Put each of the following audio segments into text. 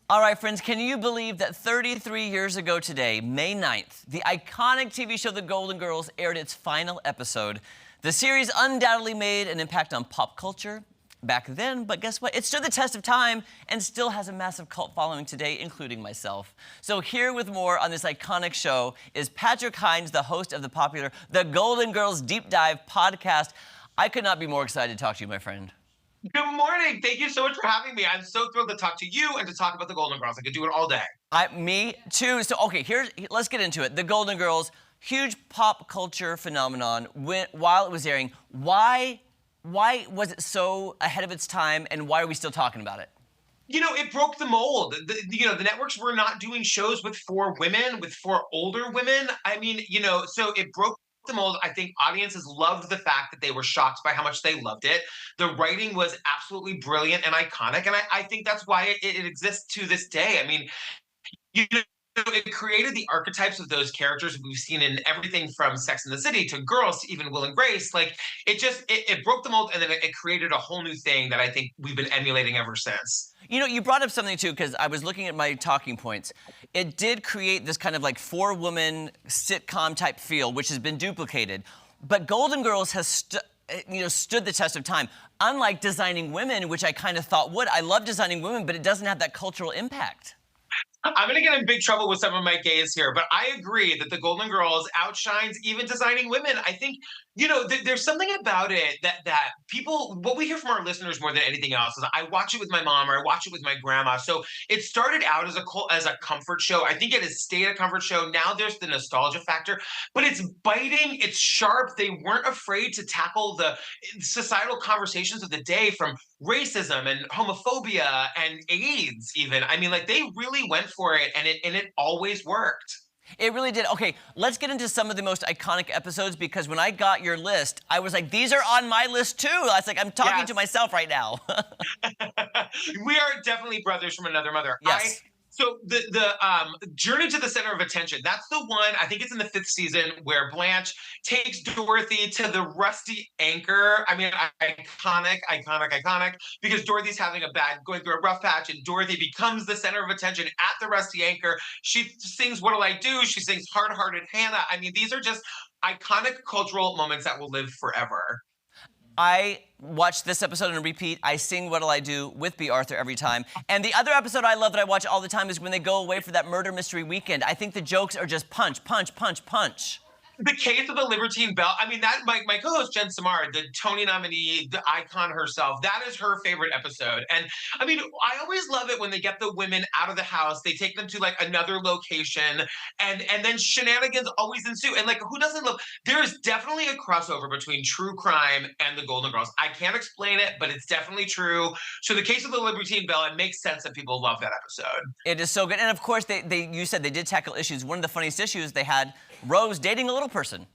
All right, friends, can you believe that 33 years ago today, May 9th, the iconic TV show The Golden Girls aired its final episode? The series undoubtedly made an impact on pop culture back then, but guess what? It stood the test of time and still has a massive cult following today, including myself. So here with more on this iconic show is Patrick Hinds, the host of the popular The Golden Girls Deep Dive podcast. I could not be more excited to talk to you, my friend. Good morning. Thank you so much for having me. I'm so thrilled to talk to you and to talk about the Golden Girls. I could do it all day. Me too. So, okay, let's get into it. The Golden Girls, huge pop culture phenomenon. While it was airing, why was it so ahead of its time, and why are we still talking about it? It broke the mold. The networks were not doing shows with four women, with four older women. So it broke the mold. I think audiences loved the fact that they were shocked by how much they loved it. The writing was absolutely brilliant and iconic, and I think that's why it exists to this day. You know, it created the archetypes of those characters we've seen in everything from Sex and the City to Girls to even Will and Grace. Like it broke the mold, and then it created a whole new thing that I think we've been emulating ever since. You know, you brought up something too, because I was looking at my talking points. It did create this kind of like four-woman sitcom type feel, which has been duplicated. But Golden Girls has stood the test of time. Unlike Designing Women, which I kind of thought would. I love Designing Women, but it doesn't have that cultural impact. I'm going to get in big trouble with some of my gays here, but I agree that the Golden Girls outshines even Designing Women. I think, there's something about it that people, what we hear from our listeners more than anything else is I watch it with my mom or I watch it with my grandma. So it started out as a comfort show. I think it has stayed a comfort show. Now there's the nostalgia factor, but it's biting, it's sharp. They weren't afraid to tackle the societal conversations of the day, from racism and homophobia and AIDS even. They really went for it, and it always worked. It really did. Okay, let's get into some of the most iconic episodes, because when I got your list, I was like, these are on my list too. I was like, I'm talking to myself right now. We are definitely brothers from another mother. Yes. So the Journey to the Center of Attention, that's the one, I think it's in the 5th season, where Blanche takes Dorothy to the rusty anchor. Iconic, because Dorothy's going through a rough patch, and Dorothy becomes the center of attention at the rusty anchor. She sings What'll I Do? She sings Hard-Hearted Hannah. These are just iconic cultural moments that will live forever. I watch this episode on repeat. I sing What'll I Do with B. Arthur every time. And the other episode I love that I watch all the time is when they go away for that murder mystery weekend. I think the jokes are just punch, punch, punch, punch. The Case of the Libertine Belle. That my co-host Jen Samar, the Tony nominee, the icon herself, that is her favorite episode. And I always love it when they get the women out of the house, they take them to like another location, and then shenanigans always ensue. And like, who doesn't love? There is definitely a crossover between true crime and the Golden Girls. I can't explain it, but it's definitely true. So The Case of the Libertine Belle, it makes sense that people love that episode. It is so good. And of course, you said they did tackle issues. One of the funniest issues they had, Rose dating a little person.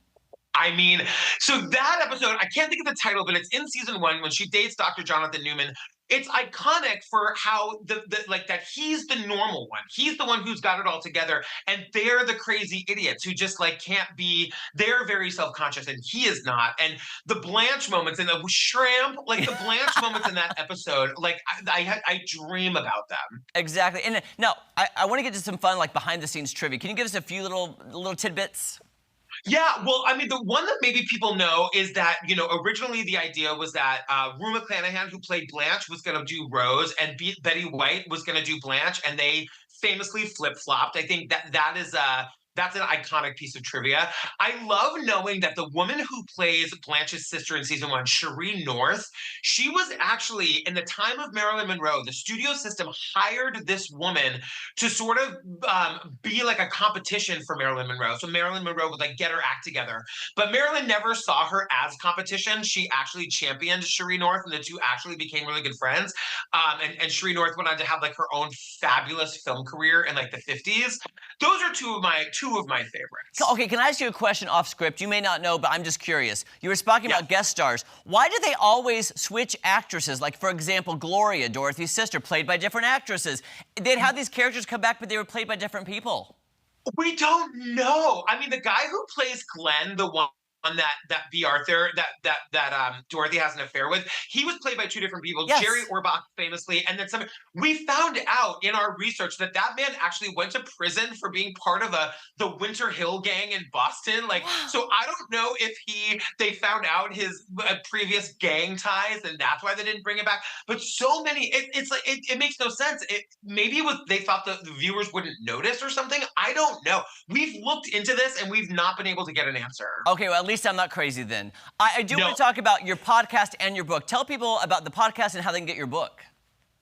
So that episode, I can't think of the title, but it's in season 1 when she dates Dr. Jonathan Newman. It's iconic for how that he's the normal one. He's the one who's got it all together, and they're the crazy idiots who just can't be. They're very self-conscious, and he is not. And the Blanche moments and the shrimp, the Blanche moments in that episode, I dream about them. Exactly. And now I want to get to some fun behind-the-scenes trivia. Can you give us a few little tidbits? Yeah, well, the one that maybe people know is that, originally the idea was that Rue McClanahan, who played Blanche, was going to do Rose, and Betty White was going to do Blanche, and they famously flip-flopped. I think that's an iconic piece of trivia. I love knowing that the woman who plays Blanche's sister in season 1, Cherie North, she was actually, in the time of Marilyn Monroe, the studio system hired this woman to sort of be like a competition for Marilyn Monroe. So Marilyn Monroe would get her act together. But Marilyn never saw her as competition. She actually championed Cherie North, and the two actually became really good friends. And Cherie North went on to have her own fabulous film career in the 50s. Those are two of my favorites. Okay, can I ask you a question off script? You may not know, but I'm just curious. You were talking about guest stars. Why do they always switch actresses? Like, for example, Gloria, Dorothy's sister, played by different actresses. They'd have these characters come back, but they were played by different people. We don't know. The guy who plays Glenn, the one that B. Arthur that Dorothy has an affair with, he was played by two different people. Jerry Yes. Orbach famously, and then some. We found out in our research that that man actually went to prison for being part of the Winter Hill gang in Boston. Like, so I don't know if they found out his previous gang ties, and that's why they didn't bring it back. But so many, it's like it makes no sense. Maybe it was they thought the viewers wouldn't notice or something. I don't know. We've looked into this and we've not been able to get an answer. Okay, well, at least I'm not crazy then. I do No. want to talk about your podcast and your book. Tell people about the podcast and how they can get your book.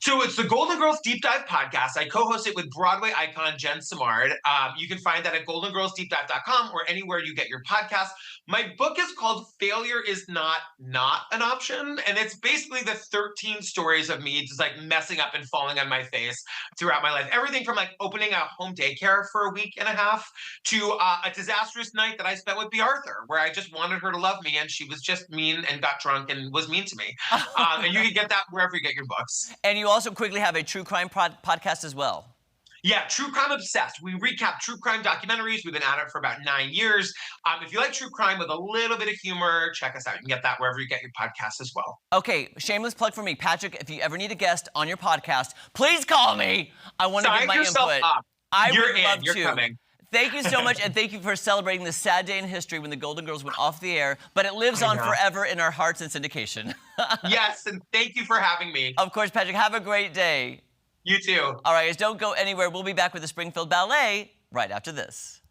So it's the Golden Girls Deep Dive podcast. I co-host it with Broadway icon Jen Simard. You can find that at goldengirlsdeepdive.com or anywhere you get your podcast. My book is called Failure is Not an Option. And it's basically the 13 stories of me just like messing up and falling on my face throughout my life. Everything from like opening a home daycare for a week and a half to a disastrous night that I spent with B. Arthur, where I just wanted her to love me and she was just mean and got drunk and was mean to me. And you can get that wherever you get your books. And you also quickly have a true crime podcast as well. Yeah, True Crime Obsessed. We recap true crime documentaries. We've been at it for about 9 years. If you like true crime with a little bit of humor, check us out. You can get that wherever you get your podcasts as well. Okay, shameless plug for me. Patrick, if you ever need a guest on your podcast, please call me. I want to give my input. Up. I You're would in. love You're to. coming. Thank you so much, and thank you for celebrating this sad day in history when the Golden Girls went off the air, but it lives on forever in our hearts and syndication. Yes, and thank you for having me. Of course, Patrick, have a great day. You too. All right, guys, don't go anywhere. We'll be back with the Springfield Ballet right after this.